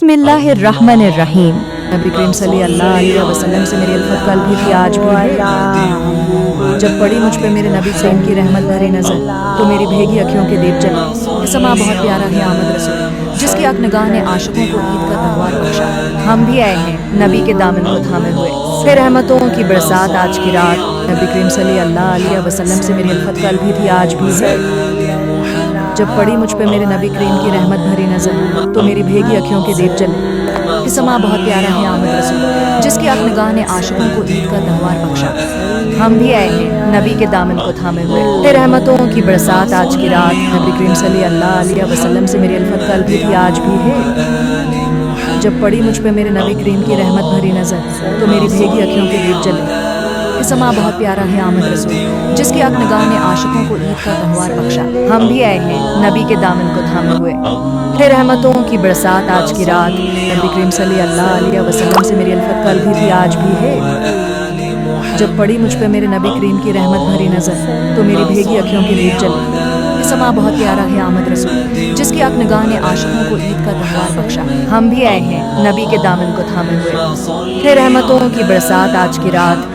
बिस्मिल्लाहिर्रहमानिर्रहीम। नबी करीम सल्लल्लाहु अलैहि वसल्लम से मेरी अल्फत कल भी थी, आज भी है। जब पड़ी मुझ पे मेरे नबी करीम की रहमत भरी नजर, तो मेरी भेगी अखियों के दीप जले। ये समा बहुत प्यारा है आमद रसूल, जिसकी आंख निगाह ने आशिकों को ईद का त्योहार बख्शा। हम भी आए हैं नबी के दामन को थामे हुए, फिर रहमतों की बरसात आज की रात। नबी करीम सल्लल्लाहु अलैहि वसल्लम से मेरी अल्फत कल भी थी, आज भी है। जब पड़ी मुझ पे मेरे नबी करीम की रहमत भरी नजर, तो मेरी भेगी अखियों के दीप जले। ये समा बहुत प्यारा है आमद रसूल, जिसकी आंख निगाह ने आशिकों को ईद का त्योहार बख्शा। हम भी आए हैं नबी के दामन को थामे हुए, फिर रहमतों की बरसात आज की रात। नबी करीम सल्लल्लाहु अलैहि वसल्लम से मेरी अल्फत कल भी थी, आज भी है। जब पड़ी मुझ पे मेरे नबी करीम की रहमत भरी नजर, तो मेरी भेगी अखियों के दीप जले। ये समा बहुत प्यारा है आमद रसूल, जिसकी आंख निगाह ने आशिकों को ईद का त्योहार बख्शा। हम भी आए हैं नबी के दामन को थामे हुए, फिर रहमतों की बरसात आज की रात। नबी करीम सल्लल्लाहु अलैहि वसल्लम से मेरी अल्फत कल भी थी, आज भी है। जब पड़ी मुझ पे मेरे नबी करीम की रहमत भरी नजर, तो मेरी भेगी अखियों के दीप जले। ये समा बहुत प्यारा है आमद रसूल, जिसकी आंख निगाह ने आशिकों को ईद का त्योहार बख्शा। हम भी आए हैं नबी के दामन को थामे हुए, फिर रहमतों की बरसात आज की रात।